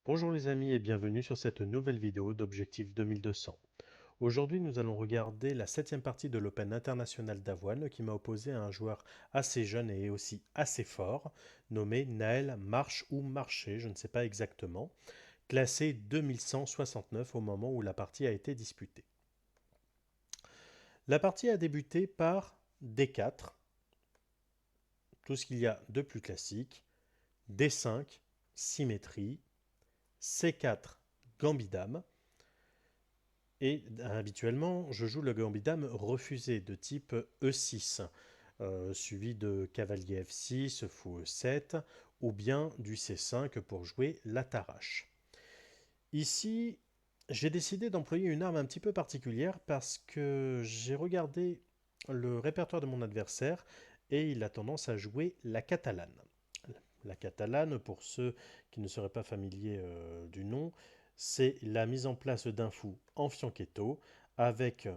Bonjour les amis et bienvenue sur cette nouvelle vidéo d'Objectif 2200. Aujourd'hui nous allons regarder la 7e partie de l'Open International d'Avoine qui m'a opposé à un joueur assez jeune et aussi assez fort, nommé Naël Marche ou Marché, je ne sais pas exactement, classé 2169 au moment où la partie a été disputée. La partie a débuté par D4, tout ce qu'il y a de plus classique, D5, symétrie, C4, gambit-dame. Et habituellement, je joue le gambit-dame refusé de type E6, suivi de cavalier F6, fou E7, ou bien du C5 pour jouer la tarache. Ici, j'ai décidé d'employer une arme un petit peu particulière parce que j'ai regardé le répertoire de mon adversaire et il a tendance à jouer la catalane. La catalane, pour ceux qui ne seraient pas familiers du nom, c'est la mise en place d'un fou en fianchetto avec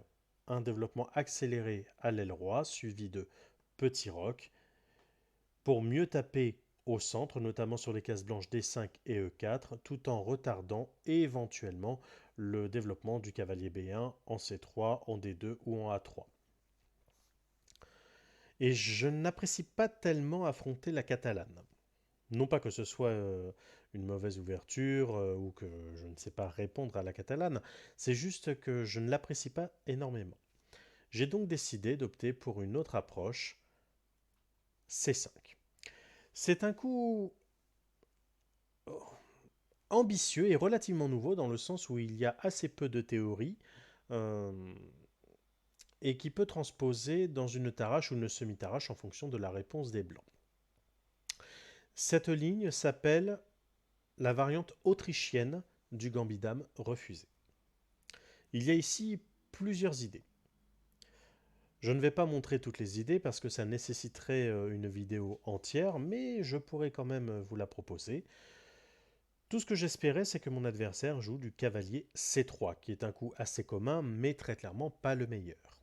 un développement accéléré à l'aile roi suivi de petits rocs pour mieux taper au centre, notamment sur les cases blanches D5 et E4, tout en retardant éventuellement le développement du cavalier B1 en C3, en D2 ou en A3. Et je n'apprécie pas tellement affronter la catalane. Non pas que ce soit une mauvaise ouverture ou que je ne sais pas répondre à la catalane, c'est juste que je ne l'apprécie pas énormément. J'ai donc décidé d'opter pour une autre approche, C5. C'est un coup ambitieux et relativement nouveau dans le sens où il y a assez peu de théorie euh, et qui peut transposer dans une tarache ou une semi-tarache en fonction de la réponse des blancs. Cette ligne s'appelle la variante autrichienne du gambit-dame refusé. Il y a ici plusieurs idées. Je ne vais pas montrer toutes les idées parce que ça nécessiterait une vidéo entière, mais je pourrais quand même vous la proposer. Tout ce que j'espérais, c'est que mon adversaire joue du cavalier C3, qui est un coup assez commun, mais très clairement pas le meilleur.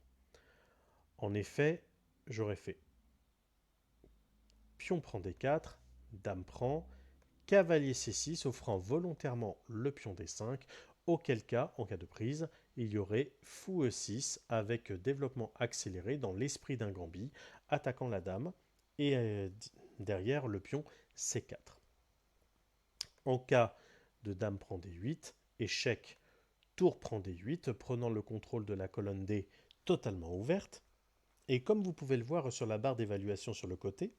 En effet, j'aurais fait pion prend D4, dame prend, cavalier C6, offrant volontairement le pion D5, auquel cas, en cas de prise, il y aurait fou E6 avec développement accéléré dans l'esprit d'un gambit, attaquant la dame, et derrière le pion C4. En cas de dame prend D8, échec, tour prend D8, prenant le contrôle de la colonne D totalement ouverte. Et comme vous pouvez le voir sur la barre d'évaluation sur le côté,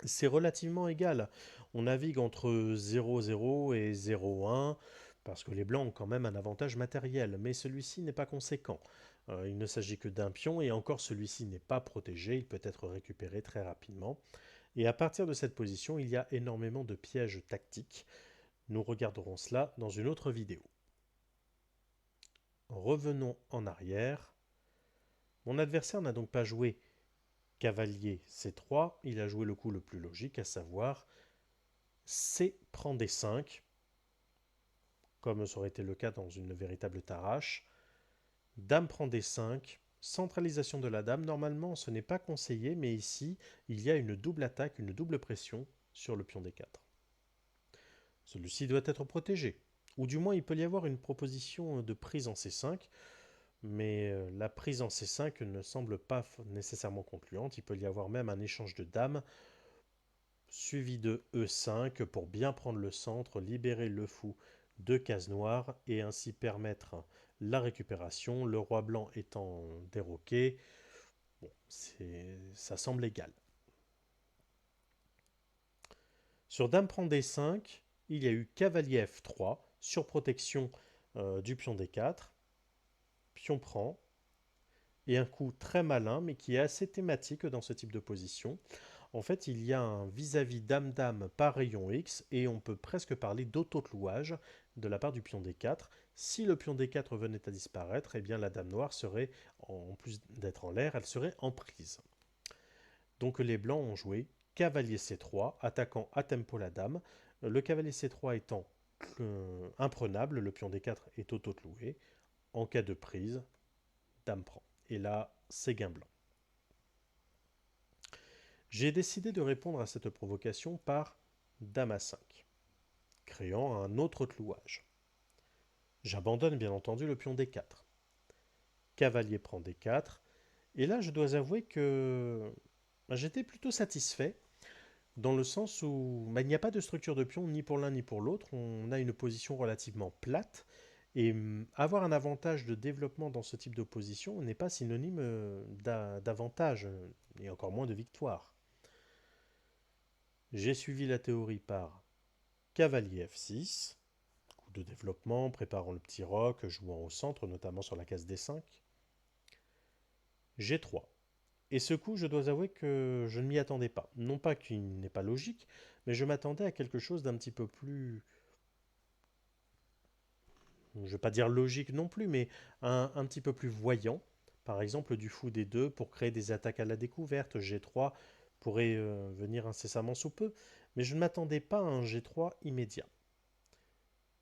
c'est relativement égal. On navigue entre 0,0 et 0,1 parce que les blancs ont quand même un avantage matériel, mais celui-ci n'est pas conséquent. Il ne s'agit que d'un pion et encore celui-ci n'est pas protégé, il peut être récupéré très rapidement. Et à partir de cette position, il y a énormément de pièges tactiques. Nous regarderons cela dans une autre vidéo. Revenons en arrière. Mon adversaire n'a donc pas joué cavalier C3, il a joué le coup le plus logique, à savoir C prend D5, comme ça aurait été le cas dans une véritable tarache. Dame prend D5, centralisation de la dame. Normalement, ce n'est pas conseillé, mais ici, il y a une double attaque, une double pression sur le pion D4. Celui-ci doit être protégé. Ou du moins, il peut y avoir une proposition de prise en C5, mais la prise en C5 ne semble pas nécessairement concluante. Il peut y avoir même un échange de dames suivi de E5 pour bien prendre le centre, libérer le fou de cases noires et ainsi permettre la récupération, le roi blanc étant déroqué. Bon, ça semble égal. Sur dame prend D5, il y a eu cavalier F3 sur protection du pion D4, pion prend, et un coup très malin mais qui est assez thématique dans ce type de position. En fait, il y a un vis-à-vis dame-dame par rayon X et on peut presque parler d'auto-clouage de la part du pion D4. Si le pion D4 venait à disparaître, eh bien la dame noire serait, en plus d'être en l'air, elle serait en prise. Donc les blancs ont joué cavalier C3, attaquant à tempo la dame. Le cavalier C3 étant imprenable, le pion D4 est auto-cloué. En cas de prise, dame prend. Et là, c'est gain blanc. J'ai décidé de répondre à cette provocation par dame à 5. créant un autre clouage. J'abandonne bien entendu le pion D4. Cavalier prend D4. Et là, je dois avouer que j'étais plutôt satisfait, dans le sens où il n'y a pas de structure de pion ni pour l'un ni pour l'autre. On a une position relativement plate. Et avoir un avantage de développement dans ce type de position n'est pas synonyme d'avantage, et encore moins de victoire. J'ai suivi la théorie par cavalier F6, coup de développement, préparant le petit roc, jouant au centre, notamment sur la case D5. G3. Et ce coup, je dois avouer que je ne m'y attendais pas. Non pas qu'il n'est pas logique, mais je m'attendais à quelque chose d'un petit peu plus... Je ne vais pas dire logique non plus, mais un petit peu plus voyant. Par exemple, du fou D2 pour créer des attaques à la découverte. G3 pourrait venir incessamment sous peu. Mais je ne m'attendais pas à un G3 immédiat.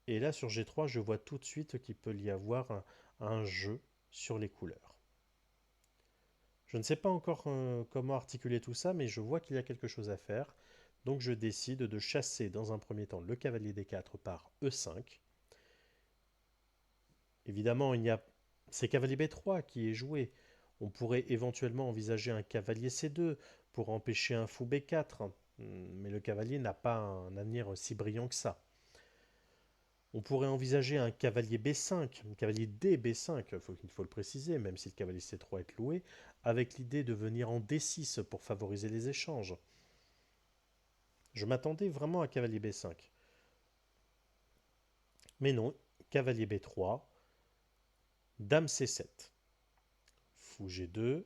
Et là, sur G3, je vois tout de suite qu'il peut y avoir un jeu sur les couleurs. Je ne sais pas encore comment articuler tout ça, mais je vois qu'il y a quelque chose à faire. Donc je décide de chasser dans un premier temps le cavalier D4 par E5. Évidemment, c'est cavalier B3 qui est joué. On pourrait éventuellement envisager un cavalier C2 pour empêcher un fou B4, mais le cavalier n'a pas un avenir si brillant que ça. On pourrait envisager un cavalier B5, un cavalier D B5, il faut le préciser, même si le cavalier C3 est cloué, avec l'idée de venir en D6 pour favoriser les échanges. Je m'attendais vraiment à cavalier B5. Mais non, cavalier B3, dame C7, fou G2.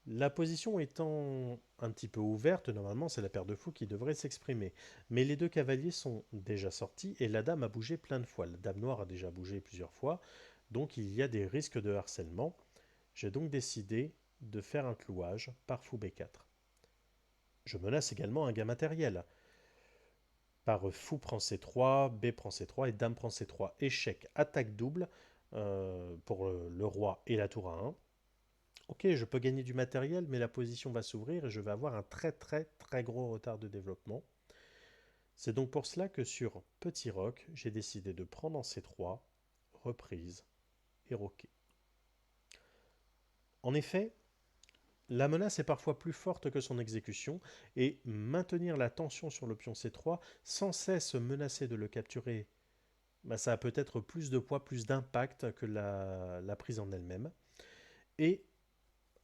La position étant un petit peu ouverte, normalement c'est la paire de fous qui devrait s'exprimer. Mais les deux cavaliers sont déjà sortis et la dame a bougé plein de fois. La dame noire a déjà bougé plusieurs fois, donc il y a des risques de harcèlement. J'ai donc décidé de faire un clouage par fou B4. Je menace également un gain matériel. Par fou prend C3, B prend C3 et dame prend C3. Échec, attaque double pour le roi et la tour à 1. Ok, je peux gagner du matériel, mais la position va s'ouvrir et je vais avoir un très très très gros retard de développement. C'est donc pour cela que sur petit roc, j'ai décidé de prendre en C3, reprise et roquer. En effet, la menace est parfois plus forte que son exécution, et maintenir la tension sur le pion C3 sans cesse menacer de le capturer, ça a peut-être plus de poids, plus d'impact que la prise en elle-même. Et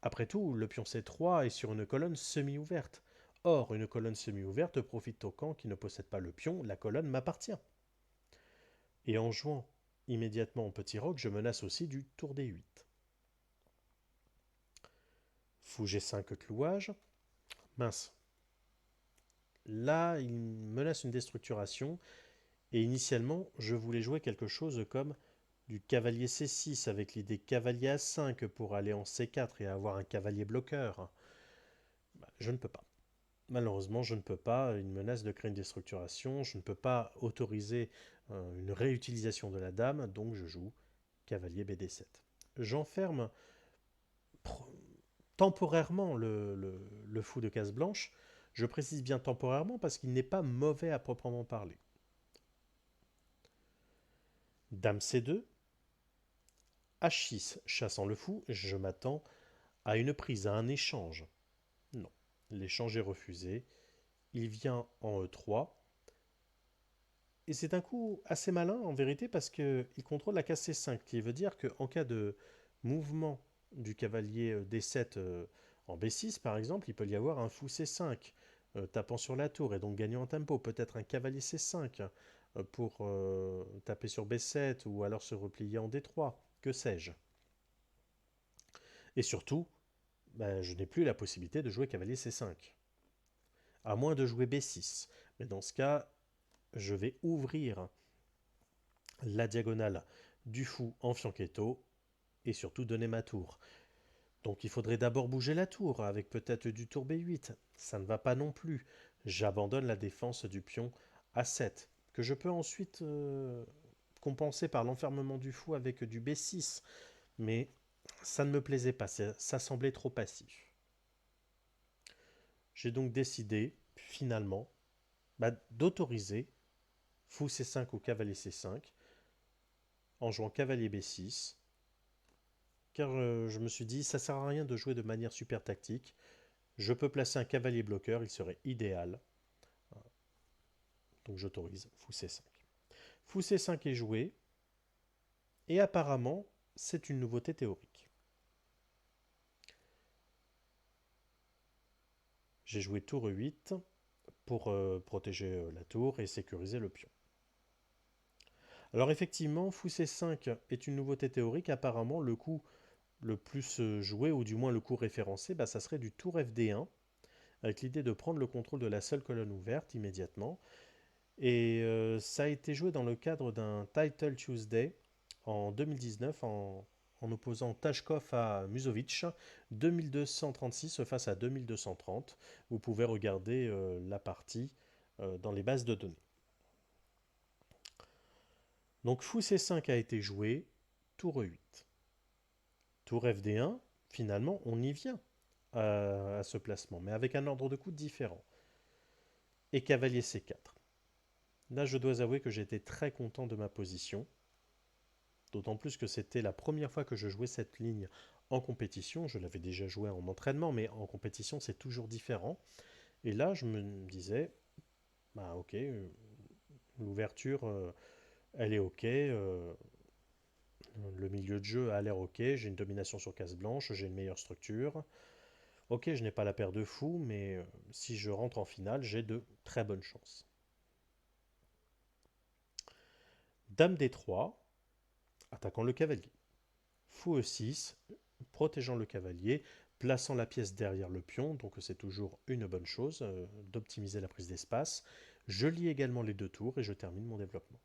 après tout, le pion C3 est sur une colonne semi-ouverte. Or, une colonne semi-ouverte profite au camp qui ne possède pas le pion, la colonne m'appartient. Et en jouant immédiatement au petit roc, je menace aussi du tour D8. Fou G5 clouage. Mince. Là, il menace une déstructuration. Et initialement, je voulais jouer quelque chose comme du cavalier C6 avec l'idée cavalier A5 pour aller en C4 et avoir un cavalier bloqueur. Je ne peux pas. Malheureusement, je ne peux pas. Une menace de créer une déstructuration. Je ne peux pas autoriser une réutilisation de la dame, donc je joue cavalier BD7. J'enferme temporairement le fou de case blanche. Je précise bien temporairement parce qu'il n'est pas mauvais à proprement parler. Dame C2, H6 chassant le fou, je m'attends à une prise, à un échange. Non, l'échange est refusé. Il vient en E3. Et c'est un coup assez malin en vérité parce qu'il contrôle la case C5, qui veut dire qu'en cas de mouvement du cavalier D7 en B6 par exemple, il peut y avoir un fou C5 tapant sur la tour et donc gagnant en tempo. Peut-être un cavalier C5 pour taper sur B7 ou alors se replier en D3, que sais-je. Et surtout, je n'ai plus la possibilité de jouer cavalier C5, à moins de jouer B6. Mais dans ce cas, je vais ouvrir la diagonale du fou en fianchetto et surtout donner ma tour. Donc il faudrait d'abord bouger la tour avec peut-être du tour B8. Ça ne va pas non plus. J'abandonne la défense du pion A7 que je peux ensuite compenser par l'enfermement du fou avec du B6. Mais ça ne me plaisait pas, ça semblait trop passif. J'ai donc décidé finalement d'autoriser fou C5 ou cavalier C5, en jouant cavalier B6, car je me suis dit, ça sert à rien de jouer de manière super tactique. Je peux placer un cavalier bloqueur, il serait idéal. Donc j'autorise fou C5. Fou C5 est joué, et apparemment, c'est une nouveauté théorique. J'ai joué tour E8 pour protéger la tour et sécuriser le pion. Alors effectivement, fou C5 est une nouveauté théorique. Apparemment, le coup le plus joué, ou du moins le coup référencé, ça serait du tour FD1, avec l'idée de prendre le contrôle de la seule colonne ouverte immédiatement. Et ça a été joué dans le cadre d'un Title Tuesday en 2019 en opposant Tashkov à Musovic, 2236 face à 2230. Vous pouvez regarder la partie dans les bases de données. Donc fou C5 a été joué, tour E8. Tour FD1, finalement on y vient à ce placement, mais avec un ordre de coups différent. Et cavalier C4. Là je dois avouer que j'étais très content de ma position. D'autant plus que c'était la première fois que je jouais cette ligne en compétition. Je l'avais déjà joué en entraînement, mais en compétition, c'est toujours différent. Et là, je me disais, ok, l'ouverture, elle est ok. Le milieu de jeu a l'air ok. J'ai une domination sur case blanche, j'ai une meilleure structure. Ok, je n'ai pas la paire de fous, mais si je rentre en finale, j'ai de très bonnes chances. Dame D3, attaquant le cavalier. Fou E6, protégeant le cavalier, plaçant la pièce derrière le pion, donc c'est toujours une bonne chose d'optimiser la prise d'espace. Je lie également les deux tours et je termine mon développement.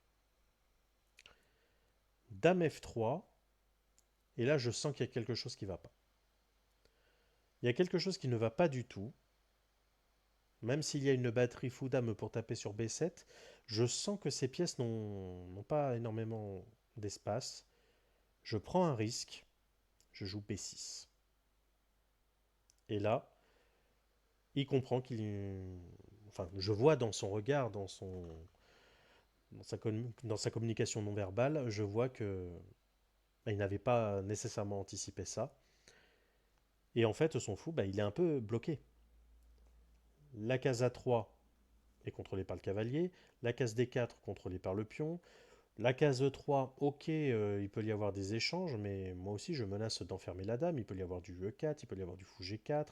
Dame F3, et là je sens qu'il y a quelque chose qui ne va pas. Il y a quelque chose qui ne va pas du tout. Même s'il y a une batterie fou dame pour taper sur B7, je sens que ces pièces n'ont pas énormément d'espace. Je prends un risque, je joue B6. Et là, il comprend qu'il... Enfin, je vois dans son regard, dans sa communication non verbale, je vois que il n'avait pas nécessairement anticipé ça. Et en fait, son fou, il est un peu bloqué. La case A3 est contrôlée par le cavalier, la case D4 contrôlée par le pion, la case E3, ok, il peut y avoir des échanges, mais moi aussi je menace d'enfermer la dame, il peut y avoir du E4, il peut y avoir du fou G4.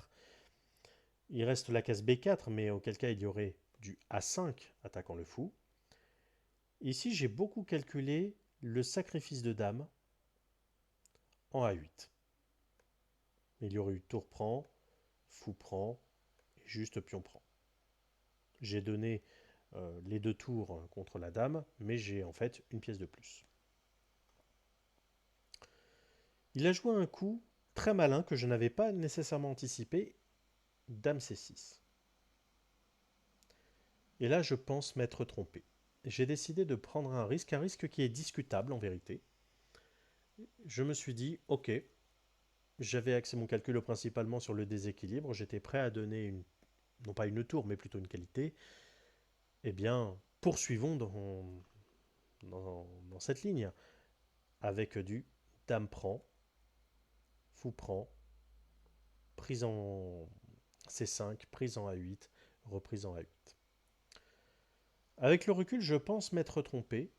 Il reste la case B4, mais auquel cas il y aurait du A5 attaquant le fou. Ici, j'ai beaucoup calculé le sacrifice de dame en A8. Il y aurait eu tour prend, fou prend, et juste pion prend. J'ai donné les deux tours contre la dame, mais j'ai en fait une pièce de plus. Il a joué un coup très malin que je n'avais pas nécessairement anticipé, dame C6. Et là, je pense m'être trompé. J'ai décidé de prendre un risque qui est discutable en vérité. Je me suis dit, ok, j'avais axé mon calcul principalement sur le déséquilibre, j'étais prêt à donner non pas une tour, mais plutôt une qualité. Eh bien, poursuivons dans cette ligne, avec du dame prend, fou prend, prise en C5, prise en A8, reprise en A8. Avec le recul, je pense m'être trompé,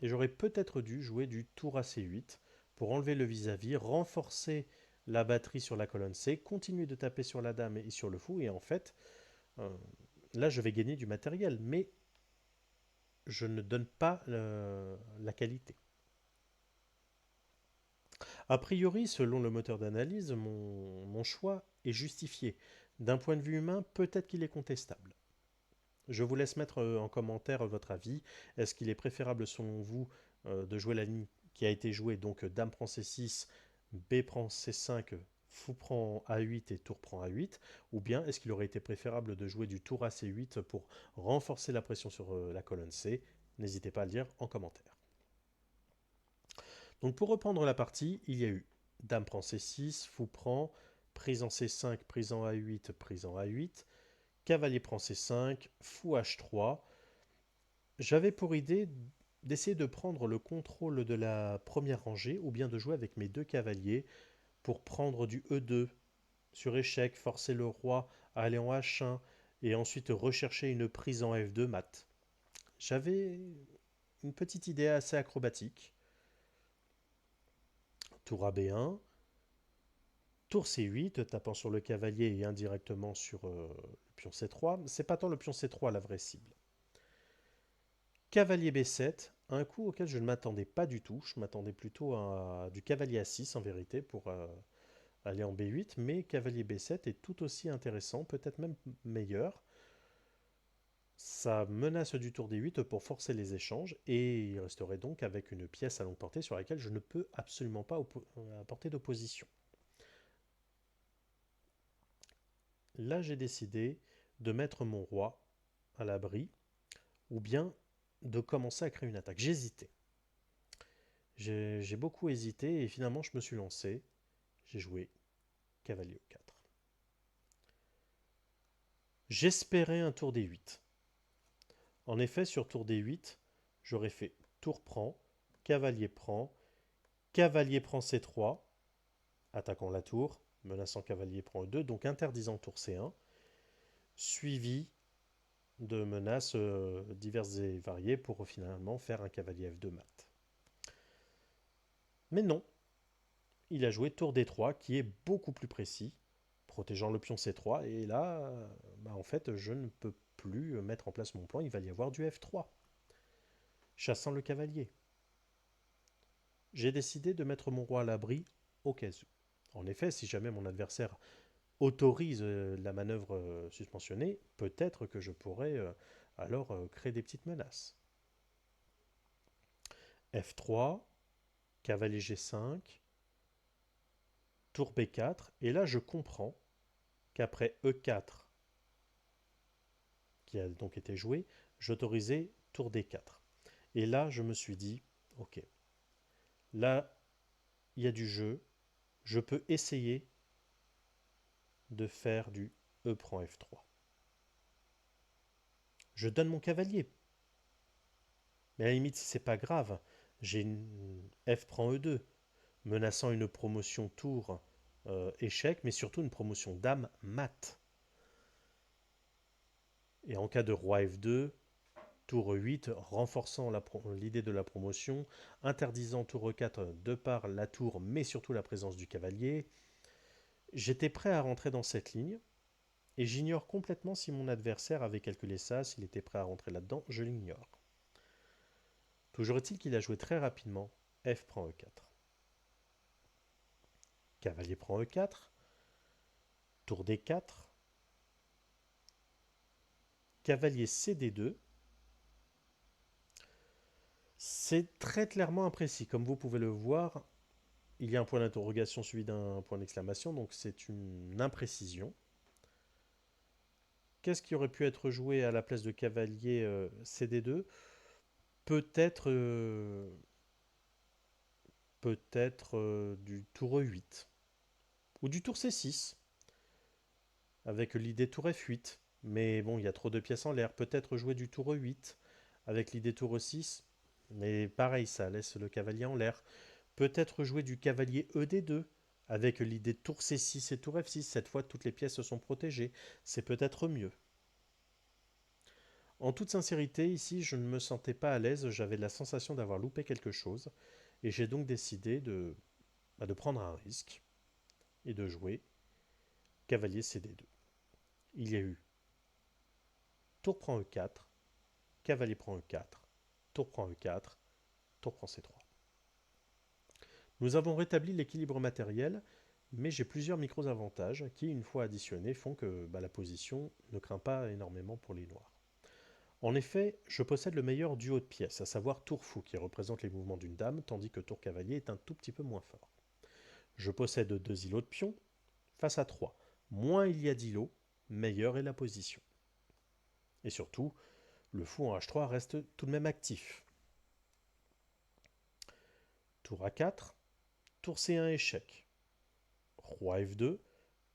et j'aurais peut-être dû jouer du tour à C8 pour enlever le vis-à-vis, renforcer la batterie sur la colonne C, continuer de taper sur la dame et sur le fou, et en fait, euh, là je vais gagner du matériel, mais je ne donne pas la qualité. A priori, selon le moteur d'analyse, mon choix est justifié. D'un point de vue humain, peut-être qu'il est contestable. Je vous laisse mettre en commentaire votre avis. Est-ce qu'il est préférable selon vous de jouer la ligne qui a été jouée, donc dame prend C6, B prend C5, fou prend A8 et tour prend A8, ou bien est-ce qu'il aurait été préférable de jouer du tour à C8 pour renforcer la pression sur la colonne C? N'hésitez pas à le dire en commentaire. Donc pour reprendre la partie, il y a eu dame prend C6, fou prend, prise en C5, prise en A8, prise en A8, cavalier prend C5, fou H3, J'avais pour idée d'essayer de prendre le contrôle de la première rangée ou bien de jouer avec mes deux cavaliers pour prendre du E2 sur échec, forcer le roi à aller en H1 et ensuite rechercher une prise en F2 mat. J'avais une petite idée assez acrobatique. Tour à B1, tour C8, tapant sur le cavalier et indirectement sur le pion C3. C'est pas tant le pion C3 la vraie cible. Cavalier B7, un coup auquel je ne m'attendais pas du tout. Je m'attendais plutôt à du cavalier A6 en vérité pour aller en B8, mais cavalier B7 est tout aussi intéressant, peut-être même meilleur. Ça menace du tour D8 pour forcer les échanges et il resterait donc avec une pièce à longue portée sur laquelle je ne peux absolument pas apporter d'opposition. Là, j'ai décidé de mettre mon roi à l'abri ou bien de commencer à créer une attaque. J'hésitais. J'ai beaucoup hésité et finalement je me suis lancé. J'ai joué cavalier E4. J'espérais un tour D8. En effet, sur tour D8, j'aurais fait tour prend, cavalier prend C3, attaquant la tour, menaçant cavalier prend E2, donc interdisant tour C1, suivi de menaces diverses et variées pour finalement faire un cavalier F2 mat. Mais non, il a joué tour D3 qui est beaucoup plus précis, protégeant le pion C3, et là, en fait, je ne peux plus mettre en place mon plan, il va y avoir du F3, chassant le cavalier. J'ai décidé de mettre mon roi à l'abri au cas où. En effet, si jamais mon adversaire autorise la manœuvre suspensionnée, peut-être que je pourrais alors créer des petites menaces. F3, cavalier G5, tour B4, et là je comprends qu'après E4, qui a donc été joué, j'autorisais tour D4. Et là je me suis dit, ok, là il y a du jeu, je peux essayer de faire du E prend F3. Je donne mon cavalier, mais à la limite, si c'est pas grave, j'ai une F prend E2, menaçant une promotion tour échec, mais surtout une promotion dame mat. Et en cas de roi F2, tour E8, renforçant l'idée de la promotion, interdisant tour E4 de par la tour, mais surtout la présence du cavalier. J'étais prêt à rentrer dans cette ligne, et j'ignore complètement si mon adversaire avait calculé ça, s'il était prêt à rentrer là-dedans, je l'ignore. Toujours est-il qu'il a joué très rapidement F prend E4. Cavalier prend E4, tour D4, cavalier CD2. C'est très clairement imprécis. Comme vous pouvez le voir, il y a un point d'interrogation suivi d'un point d'exclamation, donc c'est une imprécision. Qu'est-ce qui aurait pu être joué à la place de cavalier CD2? Peut-être du tour E8 ou du tour C6 avec l'idée tour F8. Mais bon, il y a trop de pièces en l'air. Peut-être jouer du tour E8 avec l'idée tour E6. Mais pareil, ça laisse le cavalier en l'air. Peut-être jouer du cavalier ED2 avec l'idée tour C6 et tour F6. Cette fois, toutes les pièces sont protégées. C'est peut-être mieux. En toute sincérité, ici, je ne me sentais pas à l'aise. J'avais la sensation d'avoir loupé quelque chose. Et j'ai donc décidé de prendre un risque et de jouer cavalier CD2. Il y a eu tour prend E4, cavalier prend E4, tour prend E4, tour prend C3. Nous avons rétabli l'équilibre matériel, mais j'ai plusieurs micros-avantages qui, une fois additionnés, font que la position ne craint pas énormément pour les noirs. En effet, je possède le meilleur duo de pièces, à savoir tour fou qui représente les mouvements d'une dame, tandis que tour cavalier est un tout petit peu moins fort. Je possède 2 îlots de pion face à 3. Moins il y a d'îlots, meilleure est la position. Et surtout, le fou en H3 reste tout de même actif. Tour A4, tour C1 échec. Roi F2,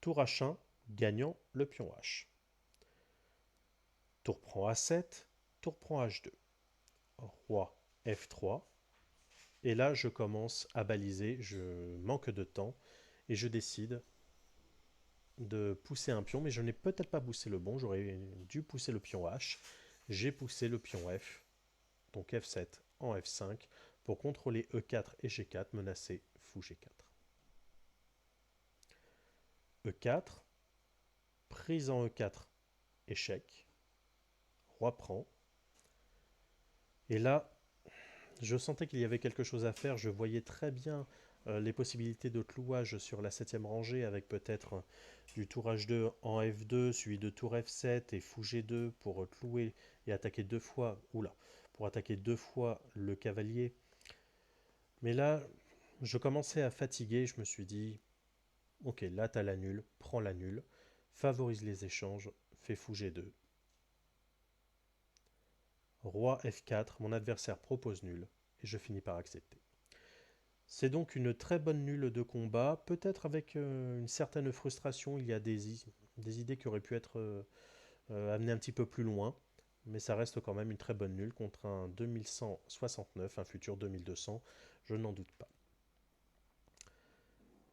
tour H1 gagnant le pion H. Tour prend A7, tour prend H2. roi F3. Et là, je commence à baliser, je manque de temps, et je décide de pousser un pion, mais je n'ai peut-être pas poussé le bon, j'aurais dû pousser le pion H. J'ai poussé le pion F, donc F7 en F5, pour contrôler E4 et G4, menacer fou G4. E4, prise en E4, échec, roi prend. Et là, je sentais qu'il y avait quelque chose à faire, je voyais très bien les possibilités de clouage sur la 7e rangée avec peut-être du tour H2 en F2, suivi de tour F7 et fou G2 pour clouer et attaquer deux fois, pour attaquer deux fois le cavalier. Mais là, je commençais à fatiguer, je me suis dit, ok, là t'as la nulle, prends la nulle, favorise les échanges, fais fou G2. Roi F4, mon adversaire propose nul, et je finis par accepter. C'est donc une très bonne nulle de combat, peut-être avec une certaine frustration, il y a des idées qui auraient pu être amenées un petit peu plus loin, mais ça reste quand même une très bonne nulle contre un 2169, un futur 2200, je n'en doute pas.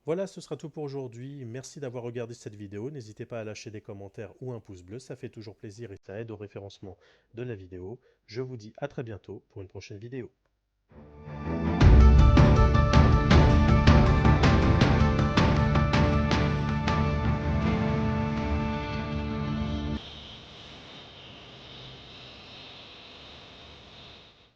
Voilà, ce sera tout pour aujourd'hui. Merci d'avoir regardé cette vidéo. N'hésitez pas à lâcher des commentaires ou un pouce bleu, ça fait toujours plaisir et ça aide au référencement de la vidéo. Je vous dis à très bientôt pour une prochaine vidéo.